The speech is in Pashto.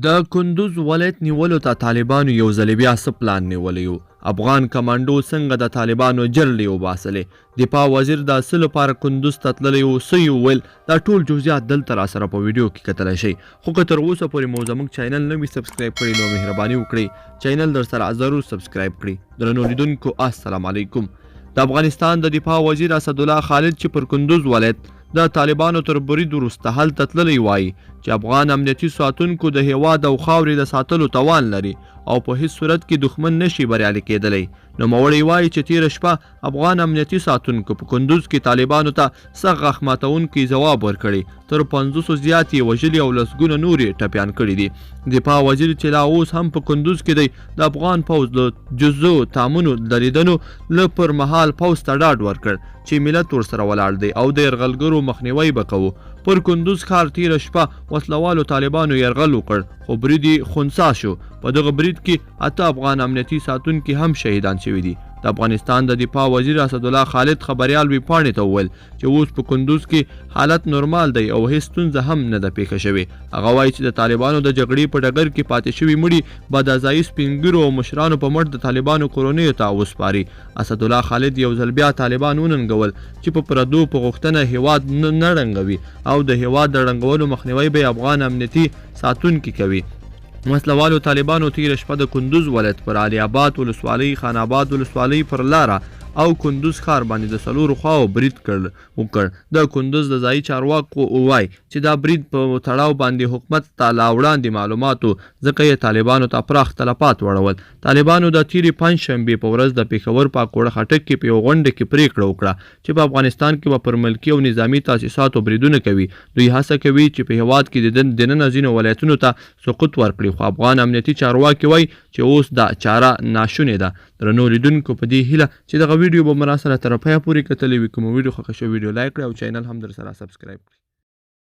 د کندوز ولایت نیولو ته طالبانو یو ځل بیا څه پلان نیولی و؟ افغان کمانډو څنګه د طالبانو جرړې وباسلې؟ دفاع وزیر د څه لپاره کندوز ته تللی و، څه یې وویل؟ دا ټول جزئیات دلته راسره په ویډیو کې کتلی شئ. خو که تر اوسه پورې مو زموږ چینل نه وي سبسکرایب کړی نو مهرباني وکړئ چینل در سره ضرور سبسکرایب کړئ. درنو لیدونکو السلام علیکم. د افغانستان د دفاع وزیر اسدالله خالد چې پر کندوز ولایت د طالبانو تر برید وروسته هلته تللی وایي چې افغان امنیتي ساتونکو د هیواد او خاورې د ساتلو توان لري او په هیڅ صورت کې دښمن نشي بریالي کېدلی. نوموړی وایي چې تیره شپه افغان امنیتي ساتونکو په کندوز کې طالبانو ته سخت غاښ ماتونکی ځواب ورکړی، تر 500 زیات یې وژلي او لسګونه نور یې ټپیان کړي دي. دفاع وزیر چې لا اوس هم په کندوز کې دی د افغان پوځ د جزو تامونو د لیدنو له پر مهال پوځ ته ډاډ ورکړ چې ملت ورسره ولاړ دی او د یرغلګرو مخنیوی به کوو. پر کندوز ښار تیره شپه وسلوالو طالبانو یرغل وکړ خو برید یې خنثی شو. په دغه برید کې 8 افغان امنیتي ساتونکي هم شهیدان شوي دي. د افغانستان د دفاع وزیر اسدالله خالد خبریال ویبپاڼې ته وویل چې اوس په کندوز کې حالت نورمال دی او هیڅ ستونزه هم نه ده پیښه شوې. هغه وایي چې د طالبانو د جګړې په ډګر کې پاتې شوي مړي به د ځایي سپینګیرو او مشرانو په مټ د طالبانو کورنیو ته وسپاري. اسدالله خالد یو ځل بیا طالبان وننګول چې په پردو په غوښتنه هیواد نه ړنګوي او د هیواد د ړنګولو مخنیوی به افغان امنیتي ساتونکي کوي. وسلوالو طالبانو تیره شپه د کندوز ولایت پر علي آباد ولسوالۍ، خان آباد ولسوالۍ پر لاره او کندوز ښار باندې د څلورو خواو برید وکړ. د کندوز د ځایي چارواکو وایي چې دا برید په تړاو باندې حکومت ته لا وړاندې معلوماتو ځکه یې طالبانو ته پراخ تلفات وړول. طالبانو د تیرې پنجشنبې په ورځ د پېښور پاکوړه خټک کې په یو غونډه کې پریکړه وکړه چې په افغانستان کې به پر ملکي او نظامي تاسیساتو بریدونه کوي. دوی هڅه کوي چې په هیواد کې د دننه ځینو ولایتونو ته سقوط ورکړي، خو افغان امنیتي چارواکي وایي چې اوس دا چاره ناشونې ده. درنو لیدونکو په دې هیله چې دغه ویډیو به مو راسره تر پایه پورې کتلی وي. که مو ویډیو خوښه شوې ویډیو لایک کړئ او چینل هم در سره سبسکرایب کړئ.